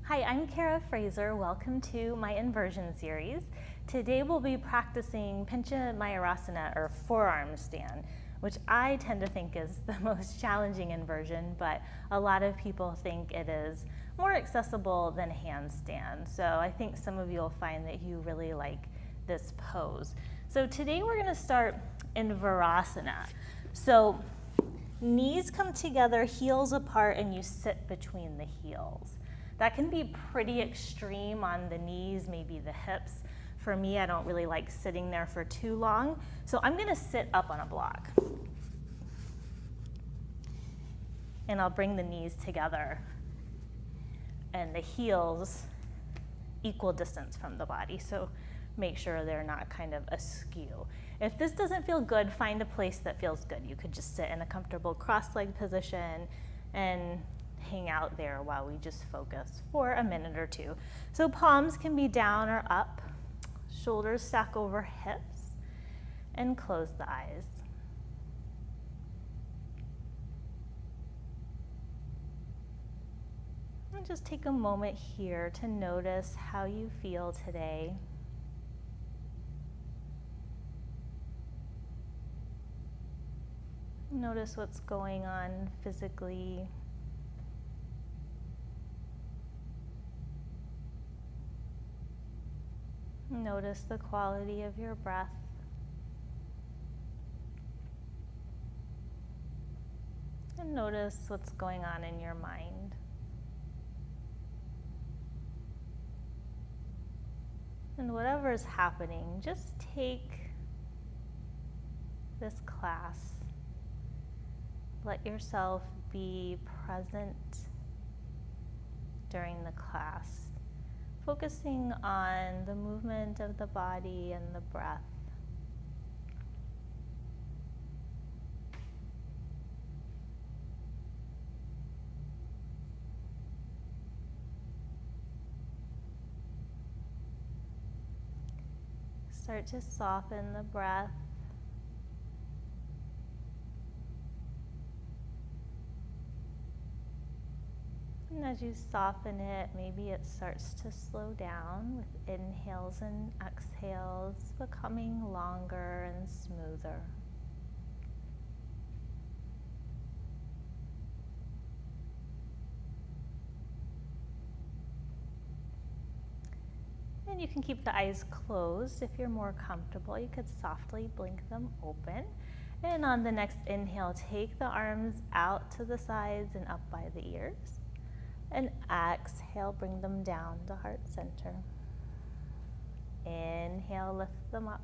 Hi, I'm Cara Fraser. Welcome to my inversion series. Today we'll be practicing Pincha Mayurasana, or forearm stand, which I tend to think is the most challenging inversion, but a lot of people think it is more accessible than handstand. So I think some of you will find that you really like this pose. So today we're going to start Inverasana. So knees come together, heels apart, and you sit between the heels. That can be pretty extreme on the knees, maybe the hips. For me, I don't really like sitting there for too long. So I'm gonna sit up on a block. And I'll bring the knees together and the heels equal distance from the body. So make sure they're not kind of askew. If this doesn't feel good, find a place that feels good. You could just sit in a comfortable cross-legged position and hang out there while we just focus for a minute or two. So palms can be down or up, shoulders stack over hips, and close the eyes. And just take a moment here to notice how you feel today. Notice what's going on physically. Notice the quality of your breath. And notice what's going on in your mind. And whatever is happening, just take this class. Let yourself be present during the class, focusing on the movement of the body and the breath. Start to soften the breath. And as you soften it, maybe it starts to slow down with inhales and exhales, becoming longer and smoother. And you can keep the eyes closed if you're more comfortable. You could softly blink them open. And on the next inhale, take the arms out to the sides and up by the ears. And exhale, bring them down to heart center. Inhale, lift them up.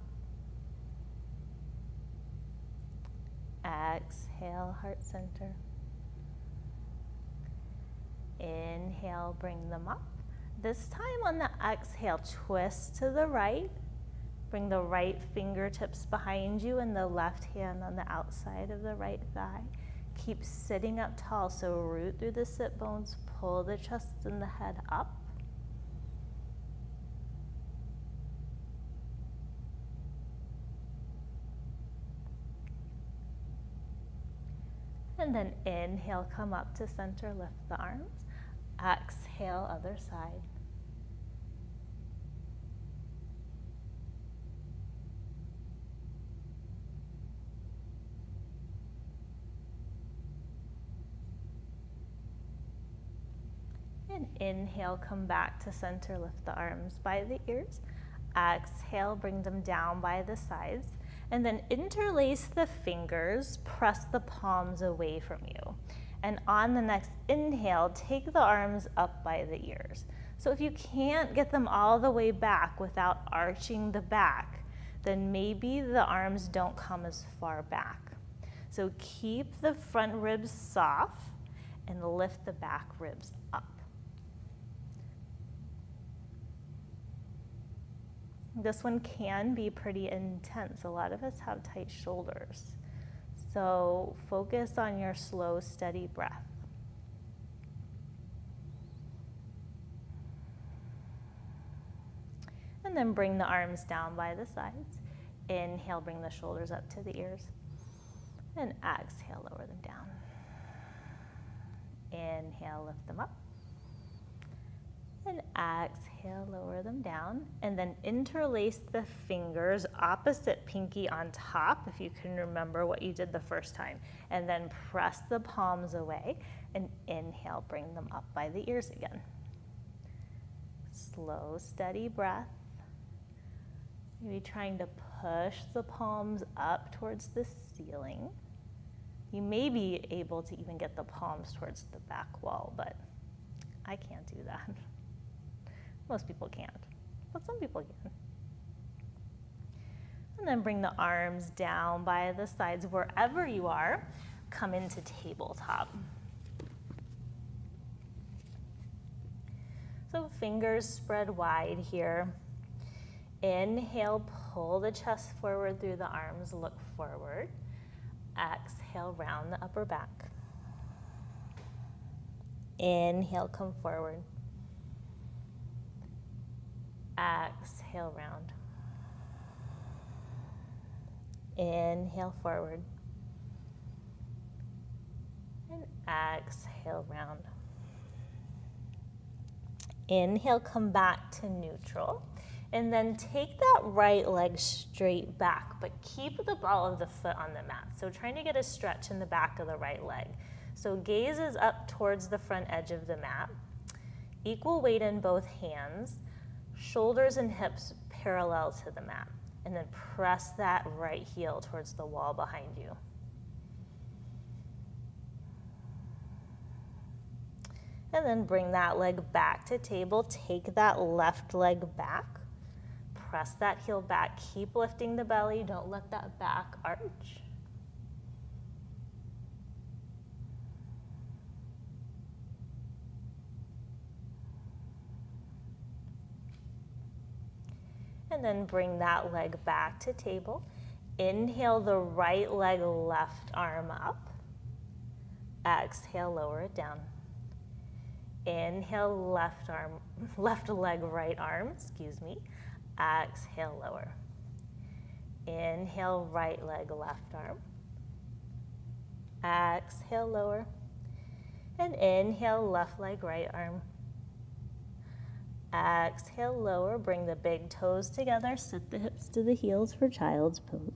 Exhale, heart center. Inhale, bring them up. This time on the exhale, twist to the right. Bring the right fingertips behind you and the left hand on the outside of the right thigh. Keep sitting up tall, so root through the sit bones, pull the chest and the head up. And then inhale, come up to center, lift the arms. Exhale, other side. And inhale, come back to center, lift the arms by the ears. Exhale, bring them down by the sides. And then interlace the fingers, press the palms away from you. And on the next inhale, take the arms up by the ears. So if you can't get them all the way back without arching the back, then maybe the arms don't come as far back. So keep the front ribs soft and lift the back ribs up. This one can be pretty intense. A lot of us have tight shoulders. So focus on your slow, steady breath. And then bring the arms down by the sides. Inhale, bring the shoulders up to the ears. And exhale, lower them down. Inhale, lift them up. And exhale, lower them down. And then interlace the fingers, opposite pinky on top, if you can remember what you did the first time. And then press the palms away and inhale, bring them up by the ears again. Slow, steady breath. Maybe trying to push the palms up towards the ceiling. You may be able to even get the palms towards the back wall, but I can't do that. Most people can't, but some people can. And then bring the arms down by the sides wherever you are. Come into tabletop. So fingers spread wide here. Inhale, pull the chest forward through the arms, look forward. Exhale, round the upper back. Inhale, come forward. Exhale, round. Inhale, forward. And exhale, round. Inhale, come back to neutral. And then take that right leg straight back, but keep the ball of the foot on the mat. So trying to get a stretch in the back of the right leg. So gaze is up towards the front edge of the mat. Equal weight in both hands. Shoulders and hips parallel to the mat. And then press that right heel towards the wall behind you. And then bring that leg back to table. Take that left leg back. Press that heel back. Keep lifting the belly. Don't let that back arch. And then bring that leg back to table. Inhale the right leg, left arm up. Exhale, lower it down. Inhale, left leg, right arm, Exhale, lower. Inhale, right leg, left arm. Exhale, lower. And inhale, left leg, right arm. Exhale, lower. Bring the big toes together. Sit the hips to the heels for child's pose.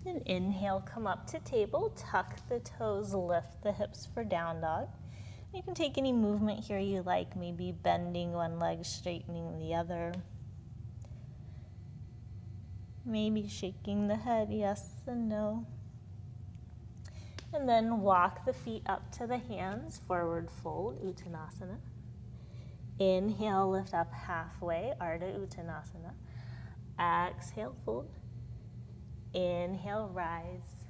And inhale, come up to table, tuck the toes, lift the hips for down dog. You can take any movement here you like, maybe bending one leg, straightening the other. Maybe shaking the head, yes and no. And then walk the feet up to the hands, forward fold, Uttanasana. Inhale, lift up halfway, Ardha Uttanasana. Exhale, fold. Inhale, rise.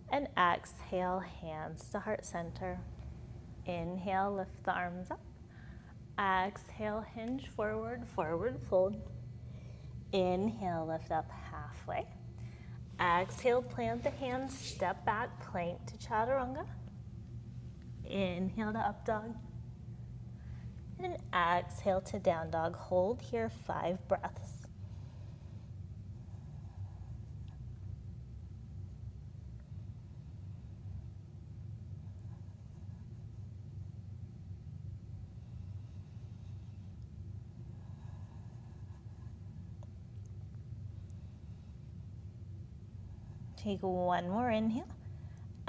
And exhale, hands to heart center. Inhale, lift the arms up. Exhale, hinge forward, forward fold. Inhale, lift up halfway. Exhale, plant the hands, step back, plank to chaturanga. Inhale to up dog. And exhale to down dog. Hold here 5 breaths. Take one more inhale.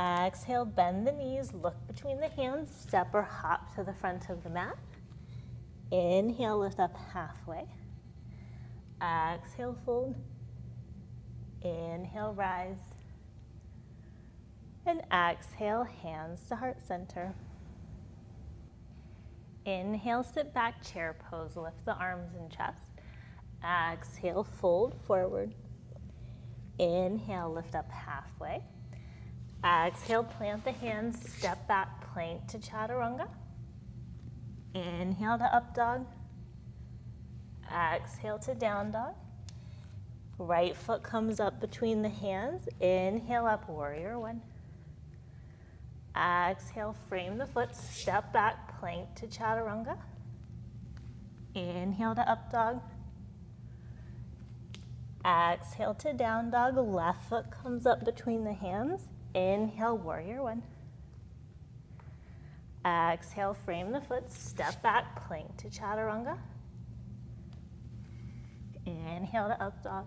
Exhale, bend the knees, look between the hands, step or hop to the front of the mat. Inhale, lift up halfway. Exhale, fold. Inhale, rise. And exhale, hands to heart center. Inhale, sit back, chair pose, lift the arms and chest. Exhale, fold forward. Inhale, lift up halfway. Exhale, plant the hands, step back, plank to chaturanga. Inhale to up dog. Exhale to down dog. Right foot comes up between the hands. Inhale up, warrior one. Exhale, frame the foot, step back, plank to chaturanga. Inhale to up dog. Exhale to down dog. Left foot comes up between the hands. Inhale, warrior one. Exhale, frame the foot, step back, plank to chaturanga. Inhale to up dog.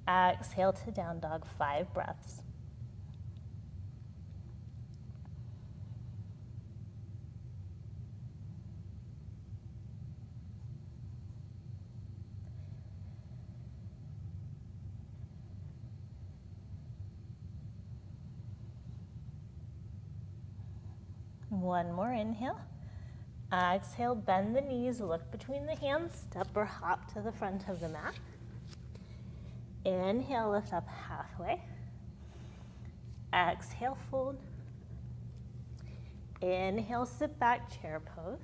Exhale to down dog, 5 breaths. One more inhale. Exhale, bend the knees, look between the hands, step or hop to the front of the mat. Inhale, lift up halfway. Exhale, fold. Inhale, sit back, chair pose.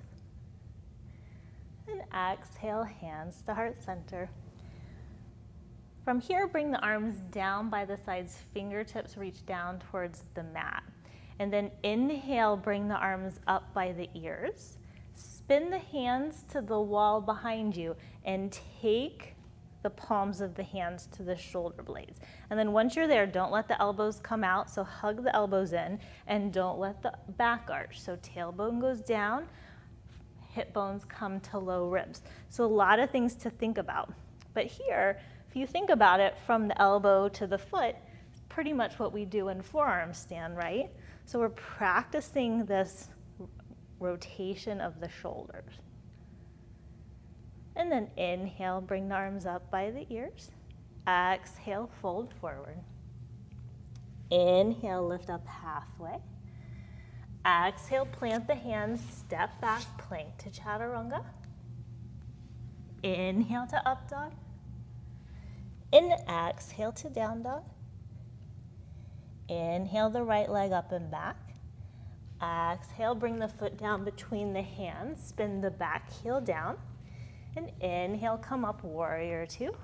And exhale, hands to heart center. From here, bring the arms down by the sides, fingertips reach down towards the mat. And then inhale, bring the arms up by the ears. Spin the hands to the wall behind you and take the palms of the hands to the shoulder blades. And then once you're there, don't let the elbows come out, so hug the elbows in, and don't let the back arch. So tailbone goes down, hip bones come to low ribs. So a lot of things to think about. But here, if you think about it from the elbow to the foot, it's pretty much what we do in forearm stand, right? So we're practicing this rotation of the shoulders. And then inhale, bring the arms up by the ears. Exhale, fold forward. Inhale, lift up halfway. Exhale, plant the hands, step back, plank to chaturanga. Inhale to up dog. And exhale to down dog. Inhale the right leg up and back. Exhale, bring the foot down between the hands, spin the back heel down. And inhale, come up, warrior two.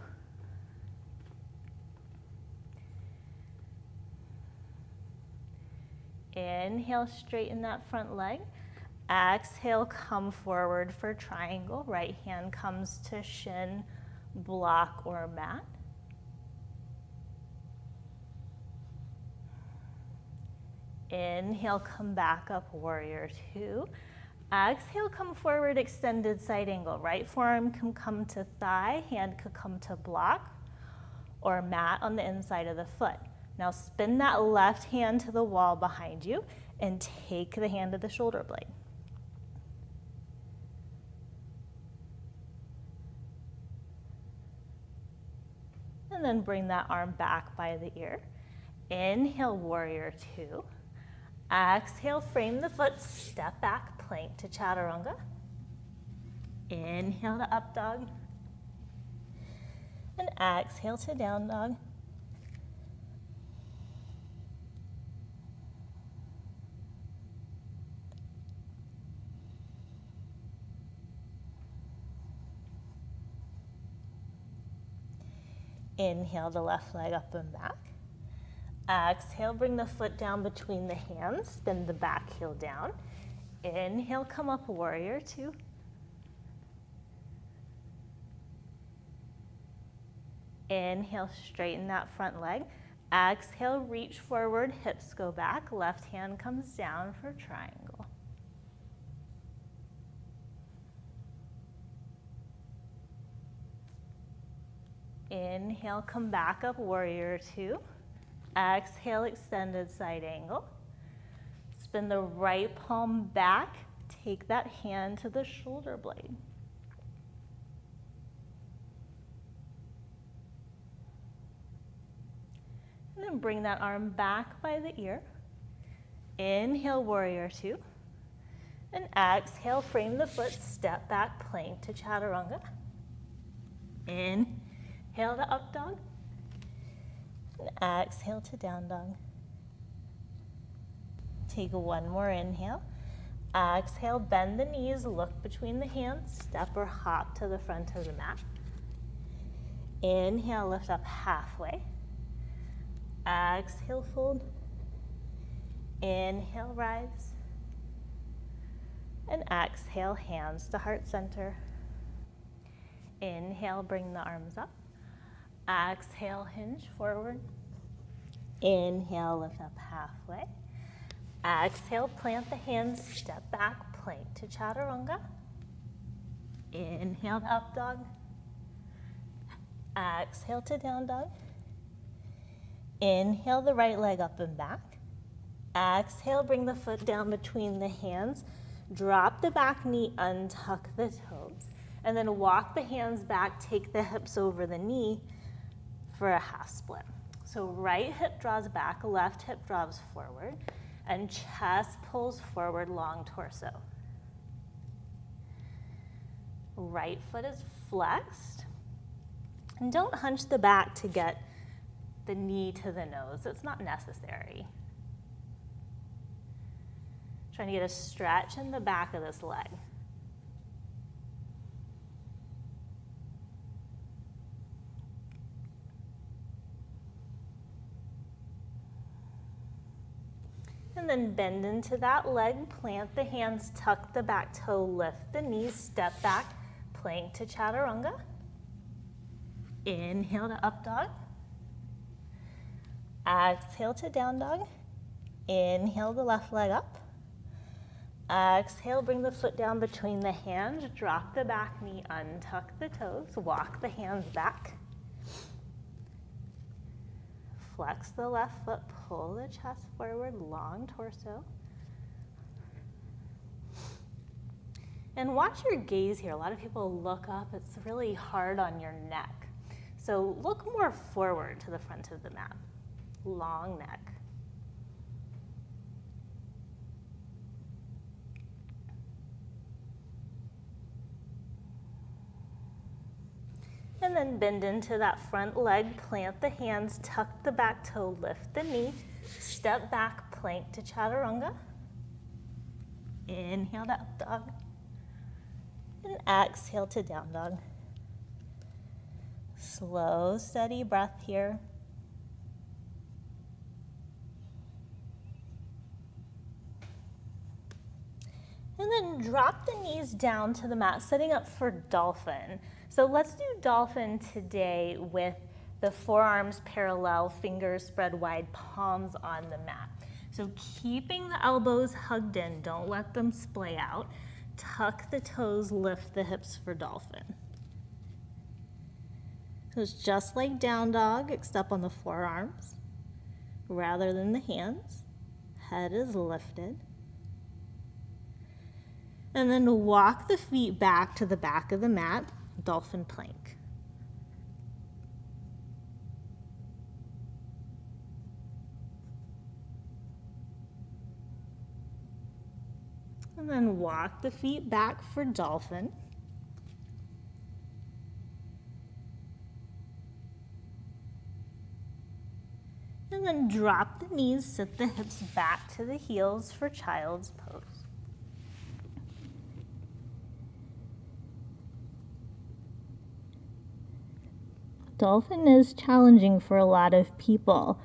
Inhale, straighten that front leg. Exhale, come forward for triangle. Right hand comes to shin, block, or mat. Inhale, come back up, warrior two. Exhale, come forward, extended side angle. Right forearm can come to thigh, hand could come to block or mat on the inside of the foot. Now spin that left hand to the wall behind you and take the hand to the shoulder blade. And then bring that arm back by the ear. Inhale, warrior two. Exhale, frame the foot, step back, plank to chaturanga. Inhale to up dog. And exhale to down dog. Inhale the left leg up and back. Exhale, bring the foot down between the hands, spin the back heel down. Inhale, come up, warrior two. Inhale, straighten that front leg. Exhale, reach forward, hips go back, left hand comes down for triangle. Inhale, come back up, warrior two. Exhale, extended side angle. Spin the right palm back, take that hand to the shoulder blade. And then bring that arm back by the ear. Inhale, warrior two. And exhale, frame the foot, step back, plank to chaturanga. Inhale to up dog. And exhale to down dog. Take one more inhale. Exhale, bend the knees, look between the hands, step or hop to the front of the mat. Inhale, lift up halfway. Exhale, fold. Inhale, rise. And exhale, hands to heart center. Inhale, bring the arms up. Exhale, hinge forward. Inhale, lift up halfway. Exhale, plant the hands, step back, plank to chaturanga. Inhale to up dog. Exhale to down dog. Inhale the right leg up and back. Exhale, bring the foot down between the hands. Drop the back knee, untuck the toes. And then walk the hands back, take the hips over the knee for a half split. So right hip draws back, left hip draws forward, and chest pulls forward, long torso. Right foot is flexed. And don't hunch the back to get the knee to the nose. It's not necessary. Trying to get a stretch in the back of this leg. And then bend into that leg, plant the hands, tuck the back toe, lift the knees, step back, plank to chaturanga. Inhale to up dog. Exhale to down dog. Inhale the left leg up. Exhale, bring the foot down between the hands, drop the back knee, untuck the toes, walk the hands back. Flex the left foot, pull the chest forward, long torso. And watch your gaze here. A lot of people look up. It's really hard on your neck. So look more forward to the front of the mat. Long neck. And then bend into that front leg, plant the hands, tuck the back toe, lift the knee, step back, plank to chaturanga. Inhale to up dog. And exhale to down dog. Slow, steady breath here. And then drop the knees down to the mat, setting up for dolphin. So let's do dolphin today with the forearms parallel, fingers spread wide, palms on the mat. So keeping the elbows hugged in, don't let them splay out. Tuck the toes, lift the hips for dolphin. So it's just like down dog, except on the forearms rather than the hands. Head is lifted. And then walk the feet back to the back of the mat, dolphin plank. And then walk the feet back for dolphin. And then drop the knees, sit the hips back to the heels for child's pose. Dolphin is challenging for a lot of people.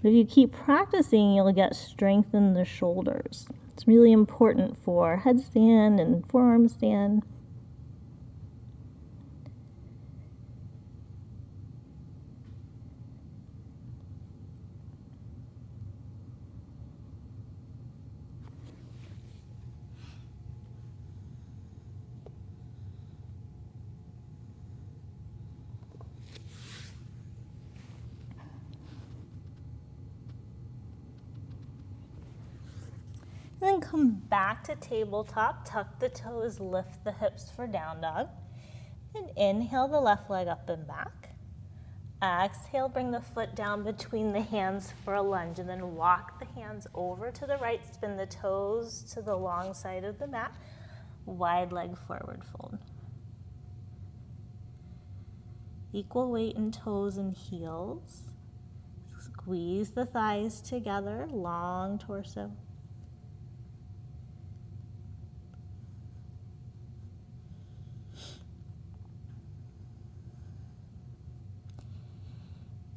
But if you keep practicing, you'll get strength in the shoulders. It's really important for headstand and forearm stand. And then come back to tabletop, tuck the toes, lift the hips for down dog. And inhale the left leg up and back. Exhale, bring the foot down between the hands for a lunge, and then walk the hands over to the right, spin the toes to the long side of the mat, wide leg forward fold. Equal weight in toes and heels. Squeeze the thighs together, long torso.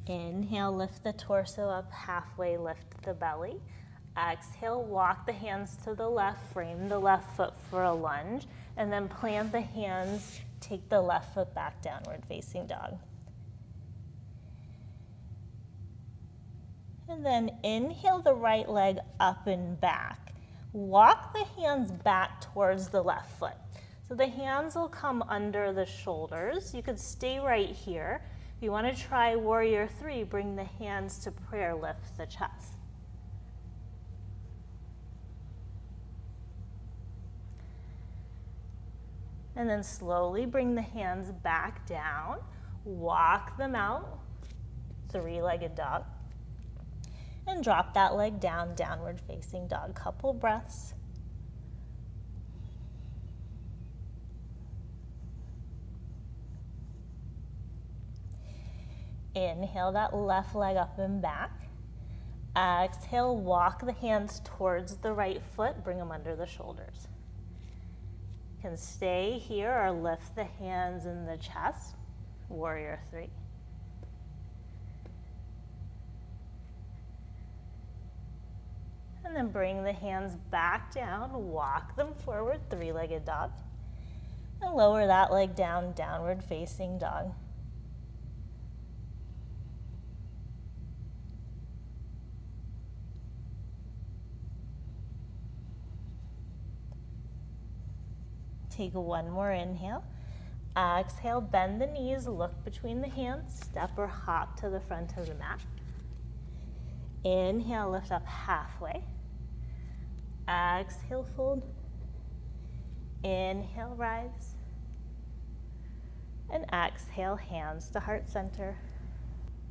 Inhale, lift the torso up halfway, lift the belly. Exhale, walk the hands to the left, frame the left foot for a lunge, and then plant the hands, take the left foot back, downward facing dog. And then inhale the right leg up and back. Walk the hands back towards the left foot. So the hands will come under the shoulders. You could stay right here. If you want to try warrior three, bring the hands to prayer, lift the chest. And then slowly bring the hands back down, walk them out, three-legged dog. And drop that leg down, downward facing dog. Couple breaths. Inhale that left leg up and back. Exhale, walk the hands towards the right foot, bring them under the shoulders. You can stay here or lift the hands in the chest, warrior three. And then bring the hands back down, walk them forward, three-legged dog. And lower that leg down, downward facing dog. Take one more inhale. Exhale, bend the knees, look between the hands, step or hop to the front of the mat. Inhale, lift up halfway. Exhale, fold. Inhale, rise. And exhale, hands to heart center.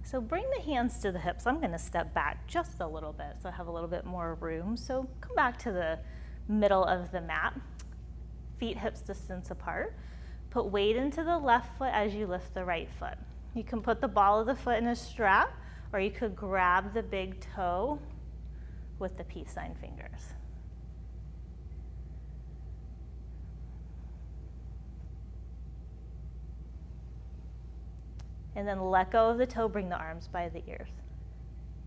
So bring the hands to the hips. I'm going to step back just a little bit so I have a little bit more room. So come back to the middle of the mat. Feet hips distance apart. Put weight into the left foot as you lift the right foot. You can put the ball of the foot in a strap, or you could grab the big toe with the peace sign fingers. And then let go of the toe, bring the arms by the ears.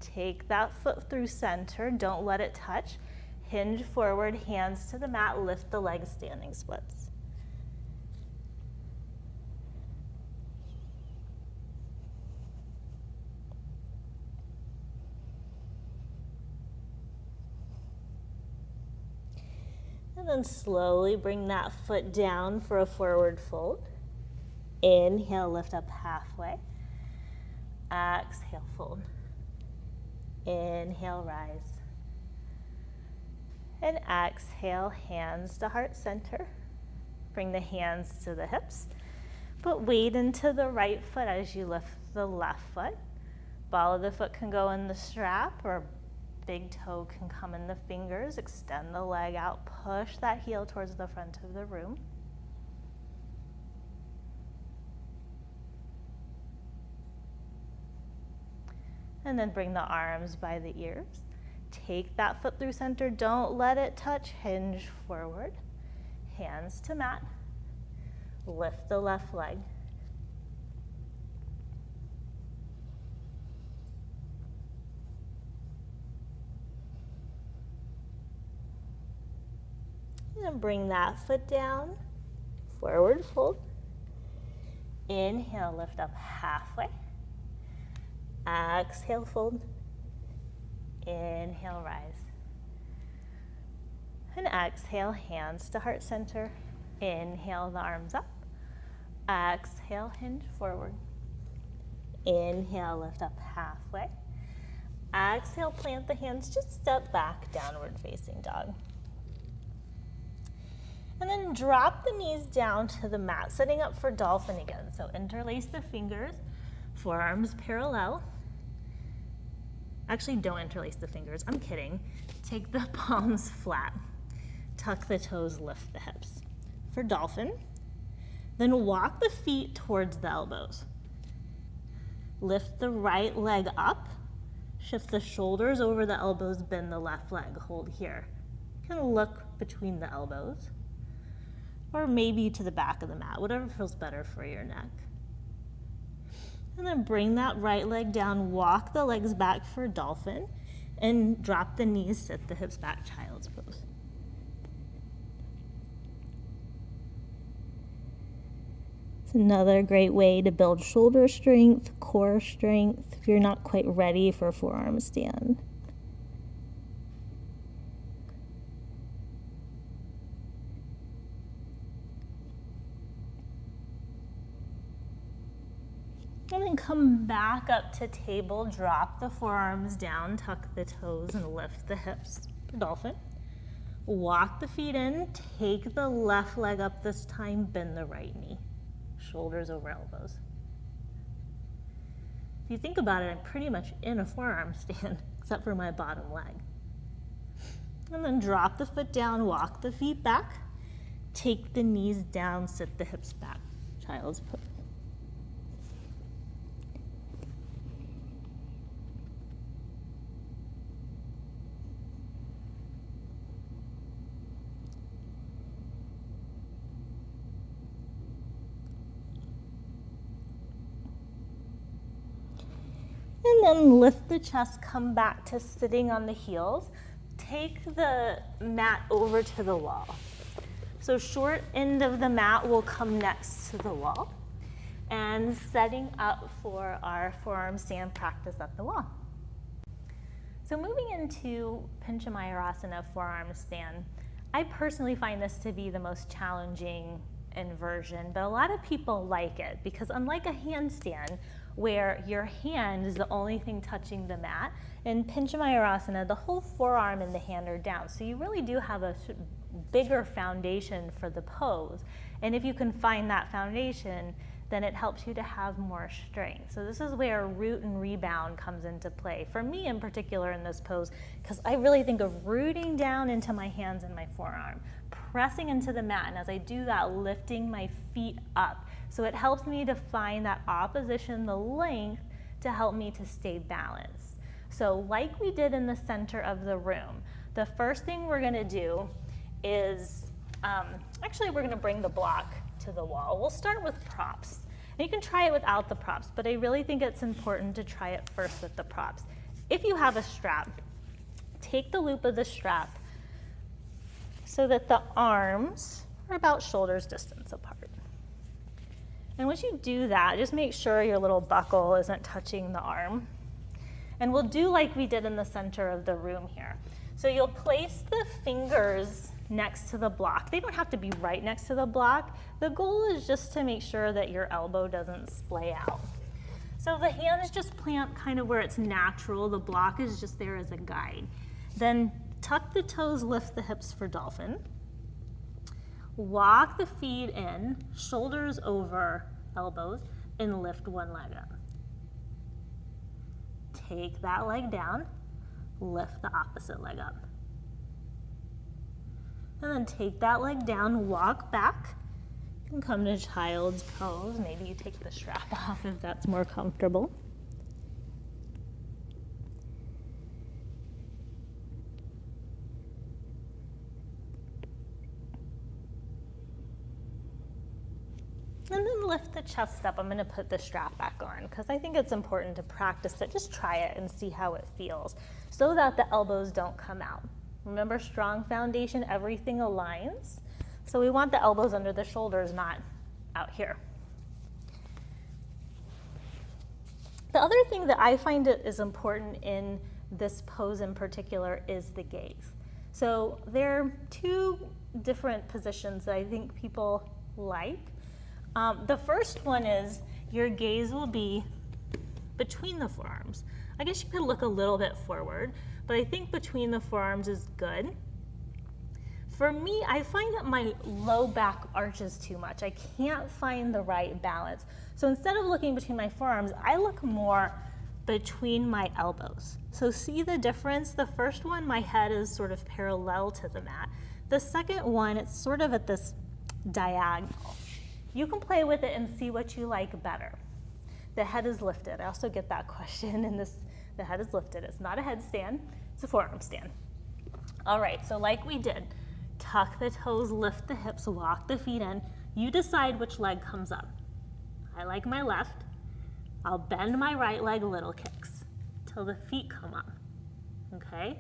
Take that foot through center, don't let it touch. Hinge forward, hands to the mat, lift the legs, standing splits. And then slowly bring that foot down for a forward fold. Inhale, lift up halfway. Exhale, fold. Inhale, rise. And exhale, hands to heart center. Bring the hands to the hips. Put weight into the right foot as you lift the left foot. Ball of the foot can go in the strap, or big toe can come in the fingers. Extend the leg out, push that heel towards the front of the room. And then bring the arms by the ears. Take that foot through center, don't let it touch, hinge forward. Hands to mat, lift the left leg. And then bring that foot down, forward fold. Inhale, lift up halfway. Exhale, fold. Inhale, rise. And exhale, hands to heart center. Inhale, the arms up. Exhale, hinge forward. Inhale, lift up halfway. Exhale, plant the hands, just step back, downward facing dog. And then drop the knees down to the mat, setting up for dolphin again. So interlace the fingers, forearms parallel. Actually, don't interlace the fingers, I'm kidding. Take the palms flat. Tuck the toes, lift the hips. For dolphin, then walk the feet towards the elbows. Lift the right leg up, shift the shoulders over the elbows, bend the left leg, hold here. You can look between the elbows, or maybe to the back of the mat, whatever feels better for your neck. And then bring that right leg down, walk the legs back for dolphin. And drop the knees, sit the hips back, child's pose. It's another great way to build shoulder strength, core strength, if you're not quite ready for forearm stand. And then come back up to table, drop the forearms down, tuck the toes, and lift the hips for dolphin. Walk the feet in, take the left leg up this time, bend the right knee. Shoulders over elbows. If you think about it, I'm pretty much in a forearm stand, except for my bottom leg. And then drop the foot down, walk the feet back, take the knees down, sit the hips back, child's pose. And then lift the chest, come back to sitting on the heels. Take the mat over to the wall. So short end of the mat will come next to the wall. And setting up for our forearm stand practice at the wall. So moving into Pincha Mayurasana forearm stand, I personally find this to be the most challenging inversion, but a lot of people like it because unlike a handstand, where your hand is the only thing touching the mat, in Pincha Mayurasana, the whole forearm and the hand are down. So you really do have a bigger foundation for the pose. And if you can find that foundation, then it helps you to have more strength. So this is where root and rebound comes into play. For me in particular in this pose, because I really think of rooting down into my hands and my forearm, pressing into the mat, and as I do that, lifting my feet up. So it helps me to find that opposition, the length, to help me to stay balanced. So like we did in the center of the room, the first thing we're gonna do is, actually we're gonna bring the block to the wall. We'll start with props. And you can try it without the props, but I really think it's important to try it first with the props. If you have a strap, take the loop of the strap so that the arms are about shoulders distance apart. And once you do that, just make sure your little buckle isn't touching the arm. And we'll do like we did in the center of the room here. So you'll place the fingers next to the block. They don't have to be right next to the block. The goal is just to make sure that your elbow doesn't splay out. So the hands just plant kind of where it's natural. The block is just there as a guide. Then tuck the toes, lift the hips for dolphin. Walk the feet in, shoulders over elbows, and lift one leg up. Take that leg down, lift the opposite leg up. And then take that leg down, walk back, and come to child's pose. Maybe you take the strap off if that's more comfortable. And then lift the chest up. I'm gonna put the strap back on because I think it's important to practice it. Just try it and see how it feels so that the elbows don't come out. Remember, strong foundation, everything aligns. So we want the elbows under the shoulders, not out here. The other thing that I find is important in this pose in particular is the gaze. So there are two different positions that I think people like. The first one is your gaze will be between the forearms. I guess you could look a little bit forward, but I think between the forearms is good. For me, I find that my low back arches too much. I can't find the right balance. So instead of looking between my forearms, I look more between my elbows. So see the difference? The first one, my head is sort of parallel to the mat. The second one, it's sort of at this diagonal. You can play with it and see what you like better. The head is lifted. I also get that question in this, the head is lifted. It's not a headstand, it's a forearm stand. All right, so like we did, tuck the toes, lift the hips, walk the feet in. You decide which leg comes up. I like my left. I'll bend my right leg, little kicks, till the feet come up. okay?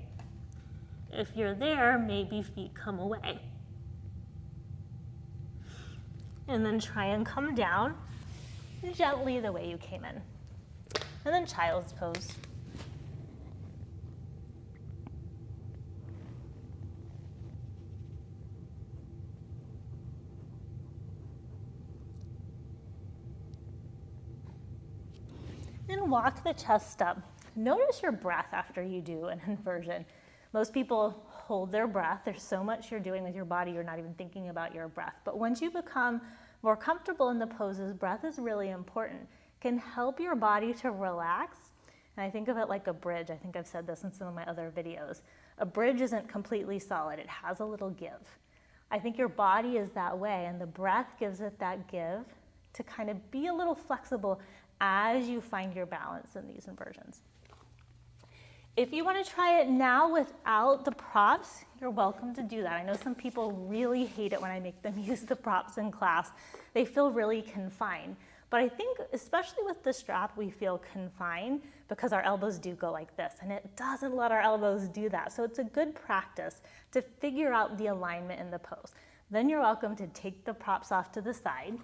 If you're there, maybe feet come away. And then try and come down gently the way you came in. And then child's pose. And walk the chest up. Notice your breath after you do an inversion. Most people hold their breath. There's so much you're doing with your body, you're not even thinking about your breath. But once you become more comfortable in the poses, breath is really important. It can help your body to relax. And I think of it like a bridge. I think I've said this in some of my other videos. A bridge isn't completely solid. It has a little give. I think your body is that way, and the breath gives it that give to kind of be a little flexible as you find your balance in these inversions. If you want to try it now without the props, you're welcome to do that. I know some people really hate it when I make them use the props in class. They feel really confined. But I think, especially with the strap, we feel confined because our elbows do go like this, and it doesn't let our elbows do that. So it's a good practice to figure out the alignment in the pose. Then you're welcome to take the props off to the side.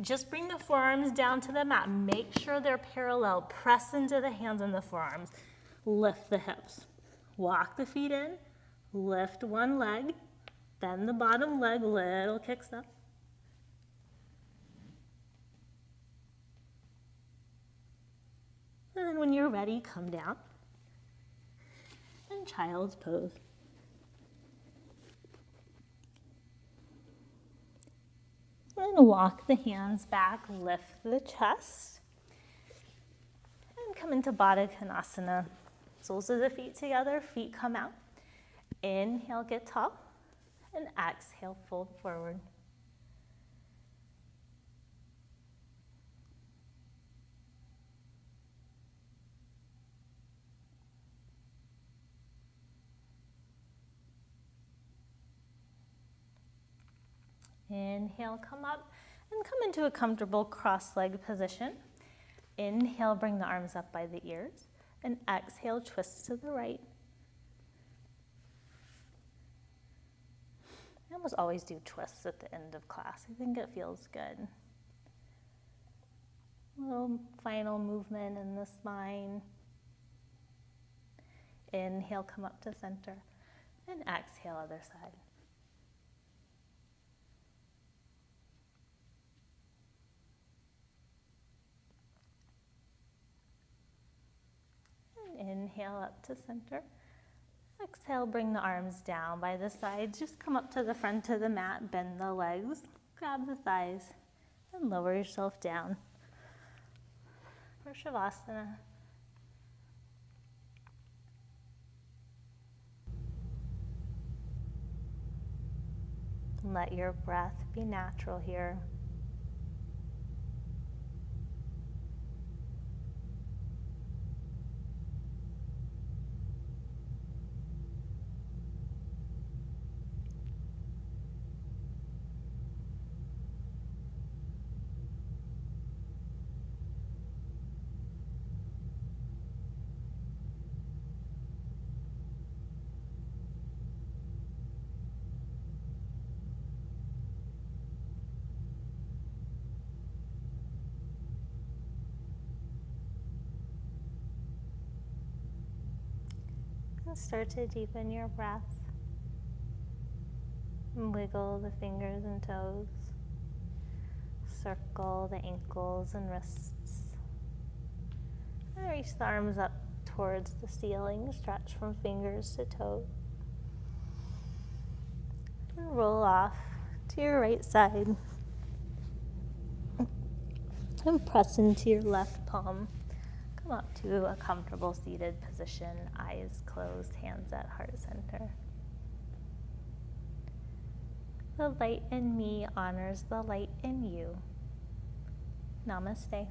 Just bring the forearms down to the mat. Make sure they're parallel. Press into the hands and the forearms. Lift the hips. Walk the feet in. Lift one leg. Then the bottom leg, little kicks up. And then when you're ready, come down. And child's pose. And walk the hands back, lift the chest. And come into Baddha Konasana. Soles of the feet together, feet come out. Inhale, get tall. And exhale, fold forward. Inhale, come up and come into a comfortable cross-legged position. Inhale, bring the arms up by the ears. And exhale, twist to the right. I almost always do twists at the end of class. I think it feels good. A little final movement in the spine. Inhale, come up to center. And exhale, other side. Inhale up to center. Exhale, bring the arms down by the sides. Just come up to the front of the mat, bend the legs, grab the thighs, and lower yourself down for Shavasana. Let your breath be natural here. Start to deepen your breath. And wiggle the fingers and toes. Circle the ankles and wrists. And reach the arms up towards the ceiling. Stretch from fingers to toes. And roll off to your right side. And press into your left palm. Come up to a comfortable seated position, eyes closed, hands at heart center. The light in me honors the light in you. Namaste.